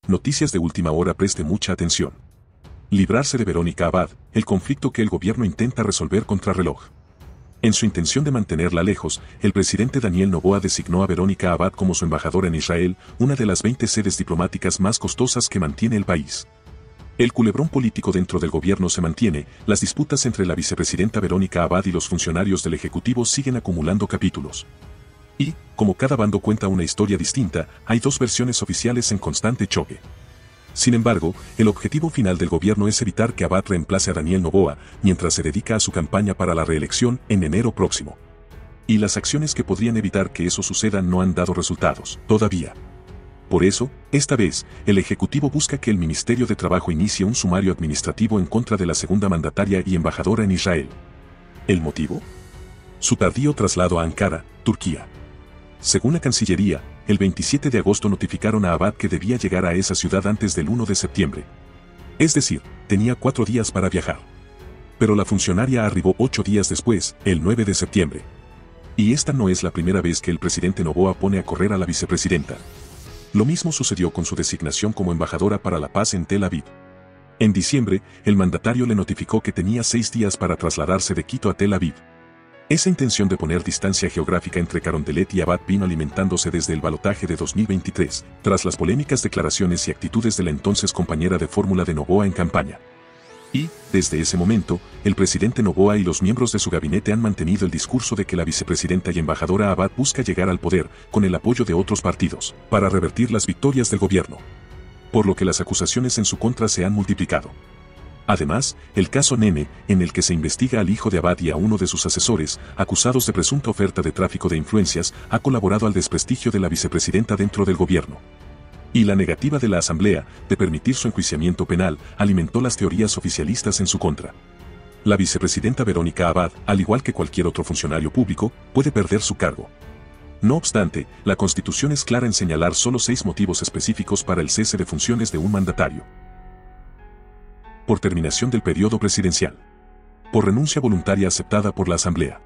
Noticias de última hora, preste mucha atención. Librarse de Verónica Abad, el conflicto que el gobierno intenta resolver contrarreloj. En su intención de mantenerla lejos, el presidente Daniel Noboa designó a Verónica Abad como su embajadora en Israel, una de las 20 sedes diplomáticas más costosas que mantiene el país. El culebrón político dentro del gobierno se mantiene, las disputas entre la vicepresidenta Verónica Abad y los funcionarios del Ejecutivo siguen acumulando capítulos. Y, como cada bando cuenta una historia distinta, hay dos versiones oficiales en constante choque. Sin embargo, el objetivo final del gobierno es evitar que Abad reemplace a Daniel Noboa, mientras se dedica a su campaña para la reelección en enero próximo. Y las acciones que podrían evitar que eso suceda no han dado resultados, todavía. Por eso, esta vez, el Ejecutivo busca que el Ministerio de Trabajo inicie un sumario administrativo en contra de la segunda mandataria y embajadora en Israel. ¿El motivo? Su tardío traslado a Ankara, Turquía. Según la Cancillería, el 27 de agosto notificaron a Abad que debía llegar a esa ciudad antes del 1 de septiembre. Es decir, tenía 4 días para viajar. Pero la funcionaria arribó 8 días después, el 9 de septiembre. Y esta no es la primera vez que el presidente Noboa pone a correr a la vicepresidenta. Lo mismo sucedió con su designación como embajadora para la paz en Tel Aviv. En diciembre, el mandatario le notificó que tenía 6 días para trasladarse de Quito a Tel Aviv. Esa intención de poner distancia geográfica entre Carondelet y Abad vino alimentándose desde el balotaje de 2023, tras las polémicas declaraciones y actitudes de la entonces compañera de fórmula de Noboa en campaña. Y, desde ese momento, el presidente Noboa y los miembros de su gabinete han mantenido el discurso de que la vicepresidenta y embajadora Abad busca llegar al poder, con el apoyo de otros partidos, para revertir las victorias del gobierno. Por lo que las acusaciones en su contra se han multiplicado. Además, el caso Nene, en el que se investiga al hijo de Abad y a uno de sus asesores, acusados de presunta oferta de tráfico de influencias, ha colaborado al desprestigio de la vicepresidenta dentro del gobierno. Y la negativa de la Asamblea de permitir su enjuiciamiento penal alimentó las teorías oficialistas en su contra. La vicepresidenta Verónica Abad, al igual que cualquier otro funcionario público, puede perder su cargo. No obstante, la Constitución es clara en señalar solo 6 motivos específicos para el cese de funciones de un mandatario. Por terminación del periodo presidencial. Por renuncia voluntaria aceptada por la Asamblea.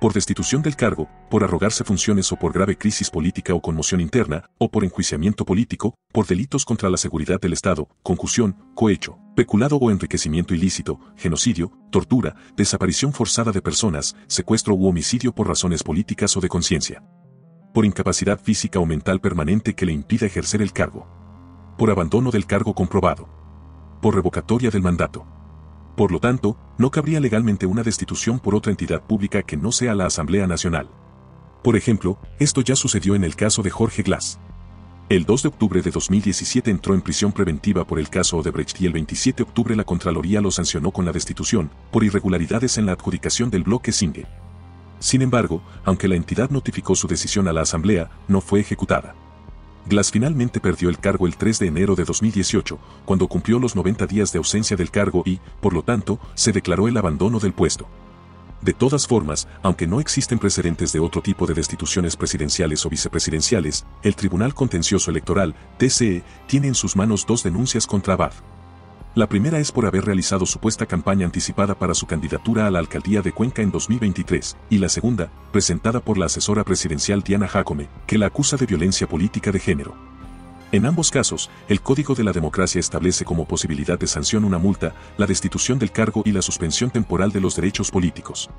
Por destitución del cargo, por arrogarse funciones o por grave crisis política o conmoción interna, o por enjuiciamiento político, por delitos contra la seguridad del Estado, concusión, cohecho, peculado o enriquecimiento ilícito, genocidio, tortura, desaparición forzada de personas, secuestro u homicidio por razones políticas o de conciencia. Por incapacidad física o mental permanente que le impida ejercer el cargo. Por abandono del cargo comprobado. Por revocatoria del mandato. Por lo tanto, no cabría legalmente una destitución por otra entidad pública que no sea la Asamblea Nacional. Por ejemplo, esto ya sucedió en el caso de Jorge Glass. El 2 de octubre de 2017 entró en prisión preventiva por el caso Odebrecht y el 27 de octubre la Contraloría lo sancionó con la destitución, por irregularidades en la adjudicación del bloque Singue. Sin embargo, aunque la entidad notificó su decisión a la Asamblea, no fue ejecutada. Glass finalmente perdió el cargo el 3 de enero de 2018, cuando cumplió los 90 días de ausencia del cargo y, por lo tanto, se declaró el abandono del puesto. De todas formas, aunque no existen precedentes de otro tipo de destituciones presidenciales o vicepresidenciales, el Tribunal Contencioso Electoral, TCE, tiene en sus manos 2 denuncias contra Abad. La primera es por haber realizado supuesta campaña anticipada para su candidatura a la alcaldía de Cuenca en 2023, y la segunda, presentada por la asesora presidencial Diana Jacome, que la acusa de violencia política de género. En ambos casos, el Código de la Democracia establece como posibilidad de sanción una multa, la destitución del cargo y la suspensión temporal de los derechos políticos.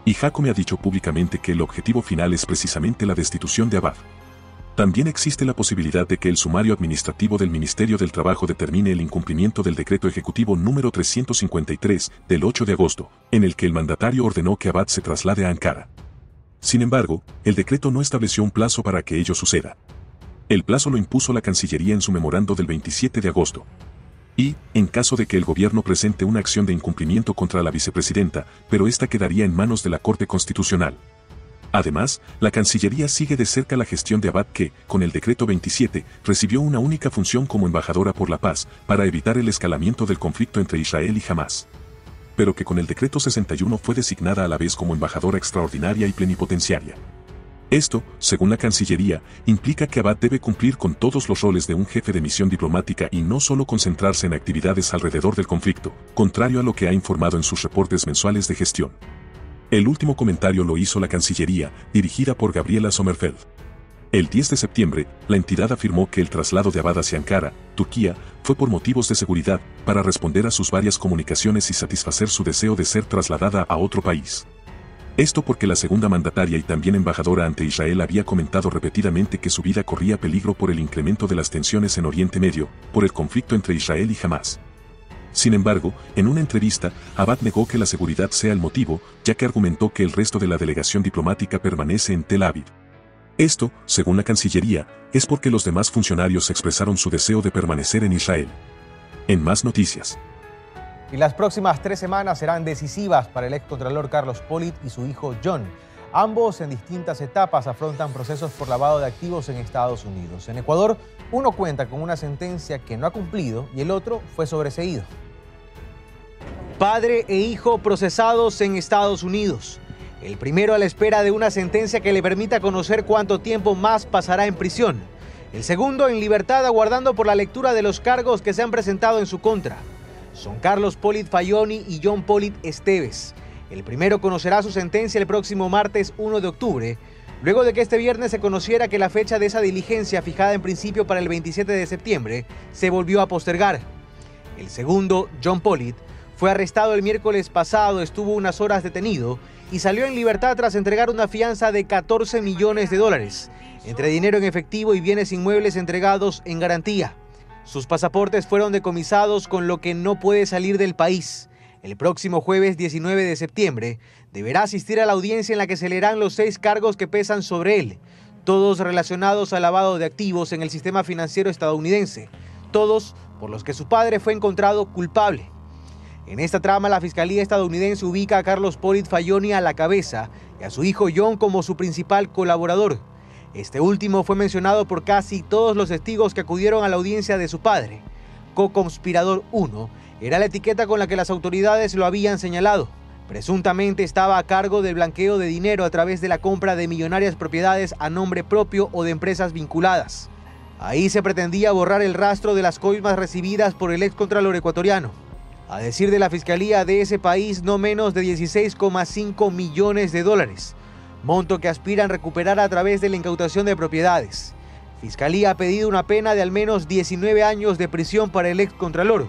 Y Jacome ha dicho públicamente que el objetivo final es precisamente la destitución de Abad. También existe la posibilidad de que el sumario administrativo del Ministerio del Trabajo determine el incumplimiento del decreto ejecutivo número 353 del 8 de agosto, en el que el mandatario ordenó que Abad se traslade a Ankara. Sin embargo, el decreto no estableció un plazo para que ello suceda. El plazo lo impuso la Cancillería en su memorando del 27 de agosto. Y, en caso de que el gobierno presente una acción de incumplimiento contra la vicepresidenta, pero esta quedaría en manos de la Corte Constitucional. Además, la Cancillería sigue de cerca la gestión de Abad que, con el decreto 27, recibió una única función como embajadora por la paz, para evitar el escalamiento del conflicto entre Israel y Hamás. Pero que con el decreto 61 fue designada a la vez como embajadora extraordinaria y plenipotenciaria. Esto, según la Cancillería, implica que Abad debe cumplir con todos los roles de un jefe de misión diplomática y no solo concentrarse en actividades alrededor del conflicto, contrario a lo que ha informado en sus reportes mensuales de gestión. El último comentario lo hizo la Cancillería, dirigida por Gabriela Sommerfeld. El 10 de septiembre, la entidad afirmó que el traslado de Abad hacia Ankara, Turquía, fue por motivos de seguridad, para responder a sus varias comunicaciones y satisfacer su deseo de ser trasladada a otro país. Esto porque la segunda mandataria y también embajadora ante Israel había comentado repetidamente que su vida corría peligro por el incremento de las tensiones en Oriente Medio, por el conflicto entre Israel y Hamás. Sin embargo, en una entrevista, Abad negó que la seguridad sea el motivo, ya que argumentó que el resto de la delegación diplomática permanece en Tel Aviv. Esto, según la Cancillería, es porque los demás funcionarios expresaron su deseo de permanecer en Israel. En más noticias. Y las próximas 3 semanas serán decisivas para el excontralor Carlos Pollitt y su hijo John. Ambos en distintas etapas afrontan procesos por lavado de activos en Estados Unidos. En Ecuador, uno cuenta con una sentencia que no ha cumplido y el otro fue sobreseído. Padre e hijo procesados en Estados Unidos. El primero a la espera de una sentencia que le permita conocer cuánto tiempo más pasará en prisión. El segundo en libertad aguardando por la lectura de los cargos que se han presentado en su contra. Son Carlos Pollitt Fayoni y John Pollitt Esteves. El primero conocerá su sentencia el próximo martes 1 de octubre, luego de que este viernes se conociera que la fecha de esa diligencia, fijada en principio para el 27 de septiembre, se volvió a postergar. El segundo, John Pollitt, fue arrestado el miércoles pasado, estuvo unas horas detenido y salió en libertad tras entregar una fianza de $14 millones, entre dinero en efectivo y bienes inmuebles entregados en garantía. Sus pasaportes fueron decomisados, con lo que no puede salir del país. El próximo jueves 19 de septiembre deberá asistir a la audiencia en la que se leerán los 6 cargos que pesan sobre él, todos relacionados al lavado de activos en el sistema financiero estadounidense, todos por los que su padre fue encontrado culpable. En esta trama, la Fiscalía estadounidense ubica a Carlos Pollitt Fayoni a la cabeza y a su hijo John como su principal colaborador. Este último fue mencionado por casi todos los testigos que acudieron a la audiencia de su padre. Co-conspirador 1 era la etiqueta con la que las autoridades lo habían señalado. Presuntamente estaba a cargo del blanqueo de dinero a través de la compra de millonarias propiedades a nombre propio o de empresas vinculadas. Ahí se pretendía borrar el rastro de las coimas recibidas por el excontralor ecuatoriano. A decir de la Fiscalía de ese país, no menos de $16,5 millones, monto que aspiran recuperar a través de la incautación de propiedades. Fiscalía ha pedido una pena de al menos 19 años de prisión para el excontralor.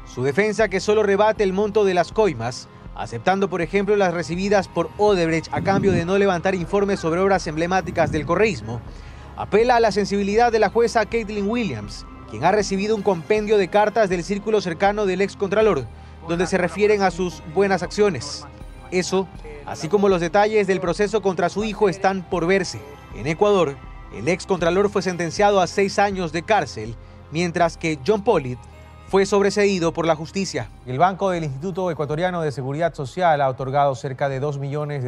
Su defensa, que solo rebate el monto de las coimas, aceptando por ejemplo las recibidas por Odebrecht a cambio de no levantar informes sobre obras emblemáticas del correísmo, apela a la sensibilidad de la jueza Caitlin Williams, quien ha recibido un compendio de cartas del círculo cercano del excontralor, donde se refieren a sus buenas acciones. Eso, así como los detalles del proceso contra su hijo, están por verse. En Ecuador, el excontralor fue sentenciado a 6 años de cárcel, mientras que John Pollitt fue sobreseído por la justicia. El Banco del Instituto Ecuatoriano de Seguridad Social ha otorgado cerca de $2 millones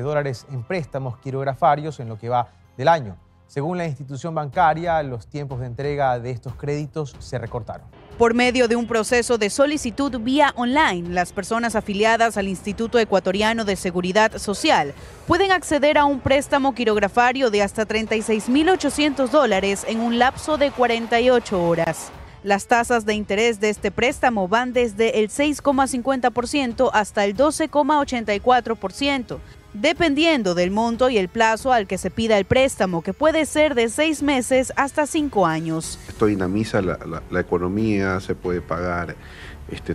en préstamos quirografarios en lo que va del año. Según la institución bancaria, los tiempos de entrega de estos créditos se recortaron. Por medio de un proceso de solicitud vía online, las personas afiliadas al Instituto Ecuatoriano de Seguridad Social pueden acceder a un préstamo quirografario de hasta $36.800 en un lapso de 48 horas. Las tasas de interés de este préstamo van desde el 6,50% hasta el 12,84%, dependiendo del monto y el plazo al que se pida el préstamo, que puede ser de 6 meses hasta 5 años. Esto dinamiza la economía, se puede pagar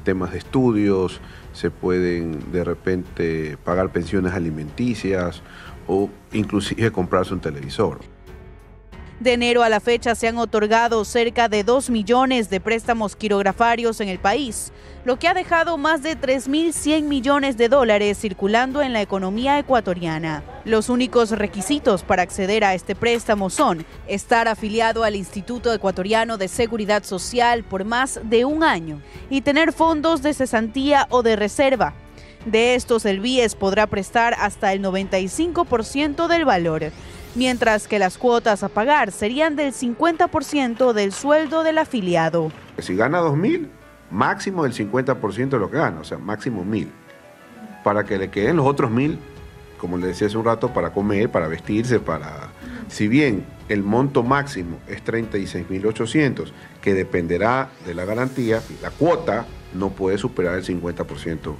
temas de estudios, se pueden de repente pagar pensiones alimenticias o inclusive comprarse un televisor. De enero a la fecha se han otorgado cerca de 2 millones de préstamos quirografarios en el país, lo que ha dejado más de $3.100 millones circulando en la economía ecuatoriana. Los únicos requisitos para acceder a este préstamo son estar afiliado al Instituto Ecuatoriano de Seguridad Social por más de 1 año y tener fondos de cesantía o de reserva. De estos, el BIES podrá prestar hasta el 95% del valor, mientras que las cuotas a pagar serían del 50% del sueldo del afiliado. Si gana 2.000, máximo del 50% de lo que gana, o sea, máximo 1.000, para que le queden los otros 1.000, como le decía hace un rato, para comer, para vestirse, para... Si bien el monto máximo es 36.800, que dependerá de la garantía, la cuota no puede superar el 50%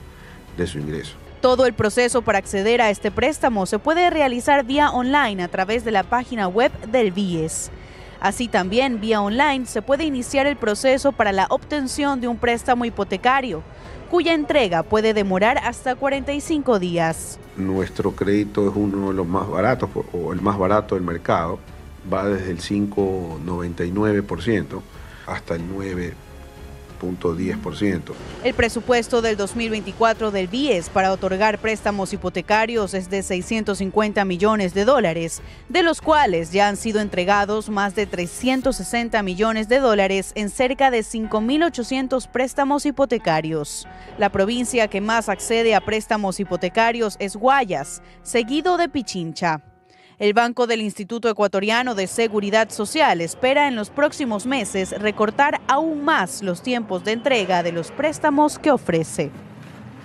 de su ingreso. Todo el proceso para acceder a este préstamo se puede realizar vía online a través de la página web del BIES. Así también, vía online, se puede iniciar el proceso para la obtención de un préstamo hipotecario, cuya entrega puede demorar hasta 45 días. Nuestro crédito es uno de los más baratos, o el más barato del mercado. Va desde el 5,99% hasta el 9,10%. El presupuesto del 2024 del BIES para otorgar préstamos hipotecarios es de 650 millones de dólares, de los cuales ya han sido entregados más de 360 millones de dólares en cerca de 5.800 préstamos hipotecarios. La provincia que más accede a préstamos hipotecarios es Guayas, seguido de Pichincha. El Banco del Instituto Ecuatoriano de Seguridad Social espera en los próximos meses recortar aún más los tiempos de entrega de los préstamos que ofrece.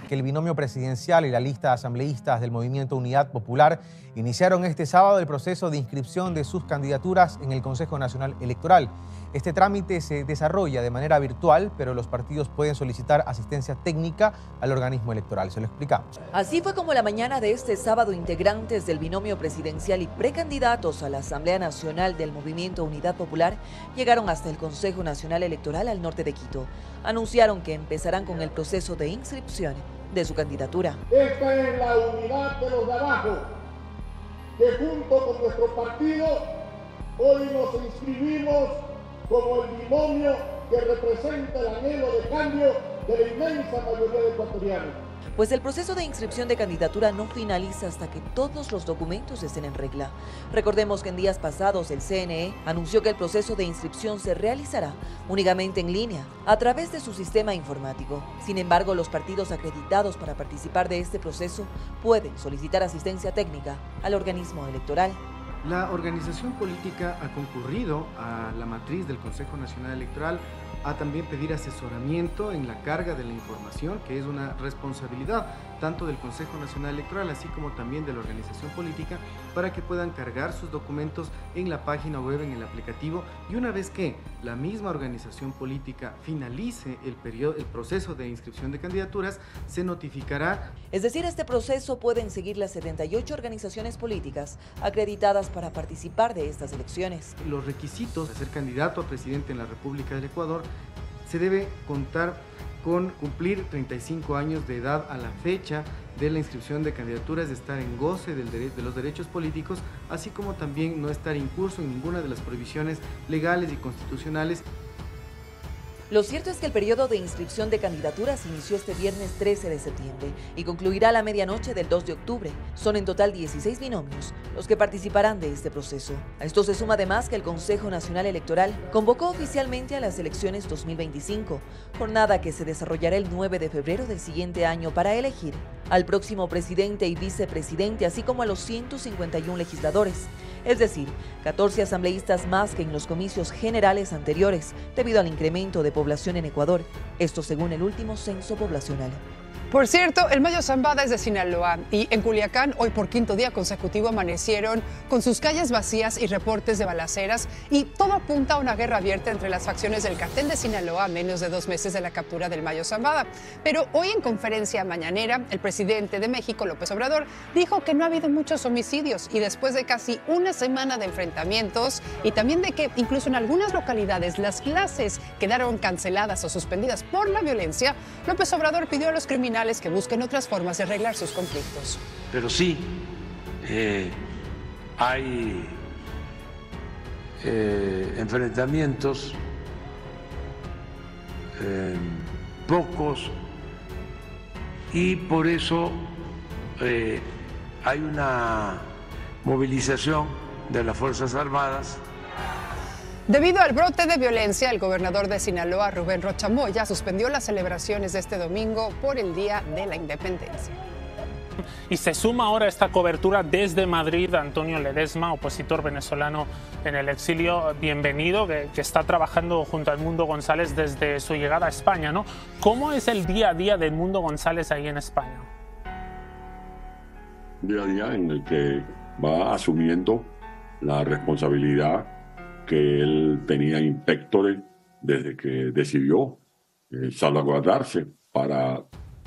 Que el binomio presidencial y la lista de asambleístas del Movimiento Unidad Popular iniciaron este sábado el proceso de inscripción de sus candidaturas en el Consejo Nacional Electoral. Este trámite se desarrolla de manera virtual, pero los partidos pueden solicitar asistencia técnica al organismo electoral. Se lo explicamos. Así fue como la mañana de este sábado integrantes del binomio presidencial y precandidatos a la Asamblea Nacional del Movimiento Unidad Popular llegaron hasta el Consejo Nacional Electoral al norte de Quito. Anunciaron que empezarán con el proceso de inscripción de su candidatura. Esta es la unidad de los de abajo, que junto con nuestro partido hoy nos inscribimos como el binomio que representa el anhelo de cambio de la inmensa mayoría de ecuatorianos. Pues el proceso de inscripción de candidatura no finaliza hasta que todos los documentos estén en regla. Recordemos que en días pasados el CNE anunció que el proceso de inscripción se realizará únicamente en línea, a través de su sistema informático. Sin embargo, los partidos acreditados para participar de este proceso pueden solicitar asistencia técnica al organismo electoral. La organización política ha concurrido a la matriz del Consejo Nacional Electoral a también pedir asesoramiento en la carga de la información, que es una responsabilidad tanto del Consejo Nacional Electoral así como también de la organización política, para que puedan cargar sus documentos en la página web, en el aplicativo, y una vez que la misma organización política finalice el proceso de inscripción de candidaturas, se notificará. Es decir, este proceso pueden seguir las 78 organizaciones políticas acreditadas para participar de estas elecciones. Los requisitos de ser candidato a presidente en la República del Ecuador: se debe contar con cumplir 35 años de edad a la fecha de la inscripción de candidaturas, de estar en goce de los derechos políticos, así como también no estar incurso en ninguna de las prohibiciones legales y constitucionales. Lo cierto es que el periodo de inscripción de candidaturas inició este viernes 13 de septiembre y concluirá a la medianoche del 2 de octubre. Son en total 16 binomios los que participarán de este proceso. A esto se suma además que el Consejo Nacional Electoral convocó oficialmente a las elecciones 2025, jornada que se desarrollará el 9 de febrero del siguiente año para elegir al próximo presidente y vicepresidente, así como a los 151 legisladores. Es decir, 14 asambleístas más que en los comicios generales anteriores, debido al incremento de población en Ecuador, esto según el último censo poblacional. Por cierto, el Mayo Zambada es de Sinaloa y en Culiacán hoy por quinto día consecutivo amanecieron con sus calles vacías y reportes de balaceras, y todo apunta a una guerra abierta entre las facciones del cartel de Sinaloa a menos de 2 meses de la captura del Mayo Zambada. Pero hoy en conferencia mañanera, el presidente de México, López Obrador, dijo que no ha habido muchos homicidios, y después de casi una semana de enfrentamientos y también de que incluso en algunas localidades las clases quedaron canceladas o suspendidas por la violencia, López Obrador pidió a los criminales que busquen otras formas de arreglar sus conflictos. Pero sí, hay enfrentamientos, pocos, y por eso hay una movilización de las Fuerzas Armadas. Debido al brote de violencia, el gobernador de Sinaloa, Rubén Rocha Moya, suspendió las celebraciones de este domingo por el Día de la Independencia. Y se suma ahora esta cobertura desde Madrid Antonio Ledesma, opositor venezolano en el exilio. Bienvenido, que está trabajando junto a Edmundo González desde su llegada a España, ¿no? ¿Cómo es el día a día de Edmundo González ahí en España? Día a día en el que va asumiendo la responsabilidad que él tenía in pectore desde que decidió salvaguardarse para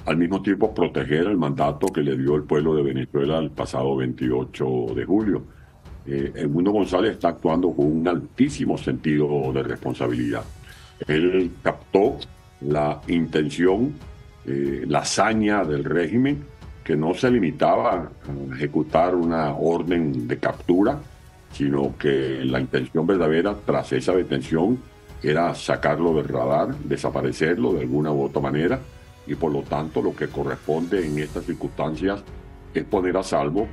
al mismo tiempo proteger el mandato que le dio el pueblo de Venezuela el pasado 28 de julio. Edmundo González está actuando con un altísimo sentido de responsabilidad. Él captó la intención, la hazaña del régimen, que no se limitaba a ejecutar una orden de captura, sino que la intención verdadera tras esa detención era sacarlo del radar, desaparecerlo de alguna u otra manera, y por lo tanto lo que corresponde en estas circunstancias es poner a salvo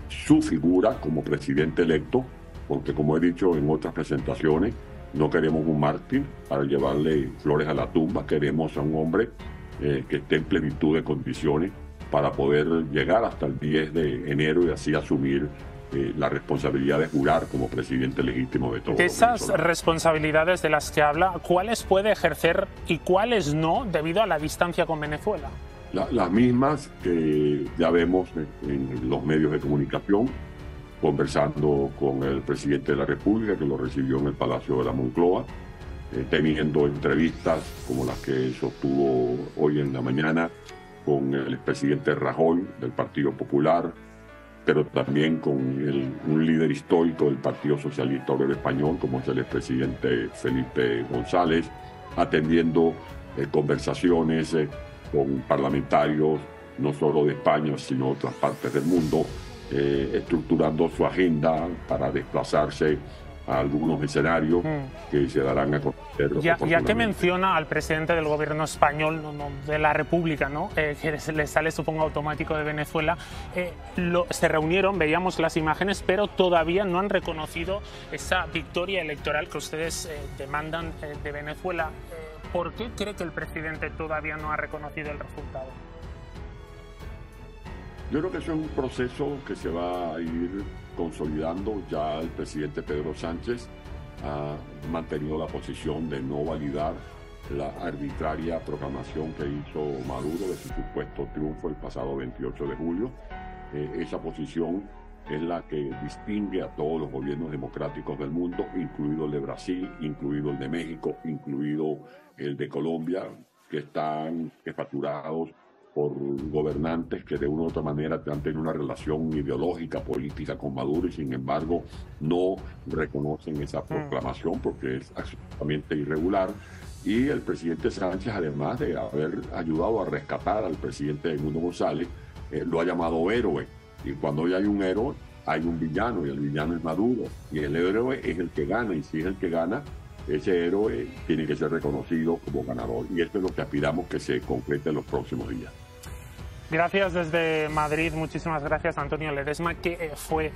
su figura como presidente electo, porque como he dicho en otras presentaciones, no queremos un mártir para llevarle flores a la tumba, queremos a un hombre que esté en plenitud de condiciones para poder llegar hasta el 10 de enero y así asumir la responsabilidad de jurar como presidente legítimo de todos. De esas responsabilidades de las que habla, ¿cuáles puede ejercer y cuáles no debido a la distancia con Venezuela? Las mismas que ya vemos en los medios de comunicación, conversando con el presidente de la República, que lo recibió en el Palacio de la Moncloa, teniendo entrevistas como las que sostuvo hoy en la mañana con el expresidente Rajoy del Partido Popular, pero también con un líder histórico del Partido Socialista Obrero Español, como es el expresidente Felipe González, atendiendo conversaciones con parlamentarios no solo de España, sino de otras partes del mundo, estructurando su agenda para desplazarse a algunos escenarios que se darán a conocer. Ya que menciona al presidente del gobierno español, de la República, que le sale supongo automático de Venezuela, se reunieron, veíamos las imágenes, pero todavía no han reconocido esa victoria electoral que ustedes demandan de Venezuela. ¿Por qué cree que el presidente todavía no ha reconocido el resultado? Yo creo que eso es un proceso que se va a ir consolidando. Ya el presidente Pedro Sánchez ha mantenido la posición de no validar la arbitraria proclamación que hizo Maduro de su supuesto triunfo el pasado 28 de julio. Esa posición es la que distingue a todos los gobiernos democráticos del mundo, incluido el de Brasil, incluido el de México, incluido el de Colombia, que están facturados por gobernantes que de una u otra manera han tenido una relación ideológica, política con Maduro y sin embargo no reconocen esa proclamación porque es absolutamente irregular. Y el presidente Sánchez, además de haber ayudado a rescatar al presidente Edmundo González, lo ha llamado héroe. Y cuando hay un héroe, hay un villano y el villano es Maduro. Y el héroe es el que gana y si es el que gana, ese héroe tiene que ser reconocido como ganador. Y esto es lo que aspiramos que se concrete en los próximos días. Gracias desde Madrid, muchísimas gracias Antonio Ledesma, que fue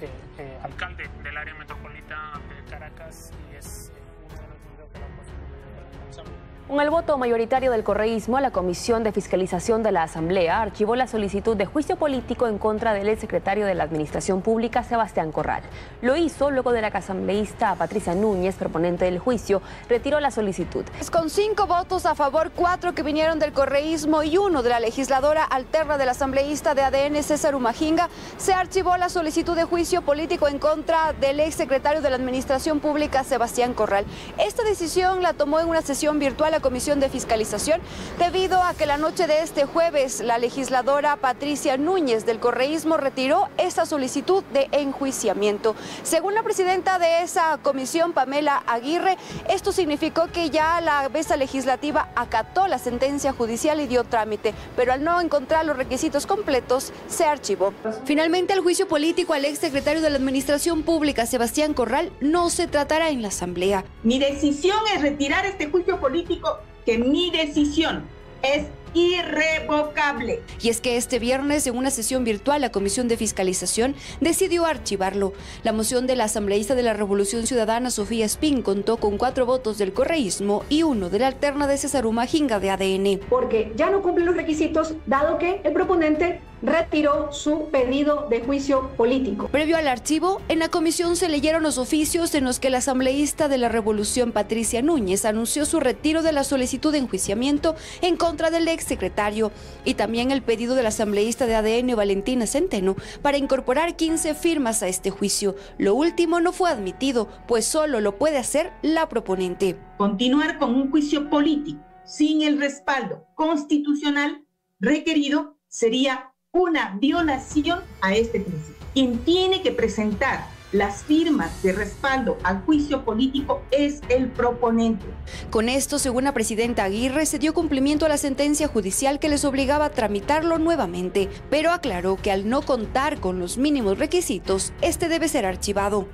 alcalde del área metropolitana de Caracas y es uno de los miembros de la oposición. Con el voto mayoritario del correísmo, la Comisión de Fiscalización de la Asamblea archivó la solicitud de juicio político en contra del exsecretario de la Administración Pública, Sebastián Corral. Lo hizo luego de la asambleísta Patricia Núñez, proponente del juicio, retiró la solicitud. Con 5 votos a favor, 4 que vinieron del correísmo y 1 de la legisladora alterna del asambleísta de ADN, César Umajinga, se archivó la solicitud de juicio político en contra del exsecretario de la Administración Pública, Sebastián Corral. Esta decisión la tomó en una sesión virtual la Comisión de Fiscalización debido a que la noche de este jueves la legisladora Patricia Núñez del correísmo retiró esta solicitud de enjuiciamiento. Según la presidenta de esa comisión, Pamela Aguirre, esto significó que ya la mesa legislativa acató la sentencia judicial y dio trámite, pero al no encontrar los requisitos completos, se archivó. Finalmente, el juicio político al exsecretario de la Administración Pública, Sebastián Corral, no se tratará en la Asamblea. Mi decisión es retirar este juicio político, que mi decisión es irrevocable. Y es que este viernes, en una sesión virtual, la Comisión de Fiscalización decidió archivarlo. La moción de la asambleísta de la Revolución Ciudadana, Sofía Espín, contó con 4 votos del correísmo y 1 de la alterna de César Umajinga de ADN. Porque ya no cumple los requisitos, dado que el proponente retiró su pedido de juicio político. Previo al archivo, en la comisión se leyeron los oficios en los que la asambleísta de la Revolución, Patricia Núñez, anunció su retiro de la solicitud de enjuiciamiento en contra del exsecretario y también el pedido de la asambleísta de ADN, Valentina Centeno, para incorporar 15 firmas a este juicio. Lo último no fue admitido, pues solo lo puede hacer la proponente. Continuar con un juicio político sin el respaldo constitucional requerido sería una violación a este principio. Quien tiene que presentar las firmas de respaldo al juicio político es el proponente. Con esto, según la presidenta Aguirre, se dio cumplimiento a la sentencia judicial que les obligaba a tramitarlo nuevamente, pero aclaró que al no contar con los mínimos requisitos, este debe ser archivado.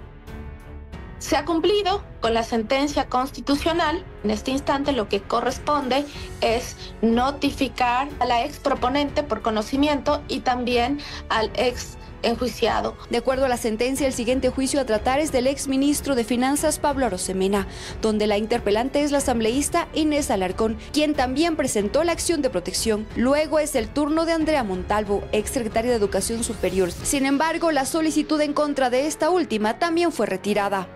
Se ha cumplido con la sentencia constitucional. En este instante lo que corresponde es notificar a la ex proponente por conocimiento y también al ex enjuiciado. De acuerdo a la sentencia, el siguiente juicio a tratar es del exministro de Finanzas Pablo Arosemena, donde la interpelante es la asambleísta Inés Alarcón, quien también presentó la acción de protección. Luego es el turno de Andrea Montalvo, exsecretaria de Educación Superior. Sin embargo, la solicitud en contra de esta última también fue retirada.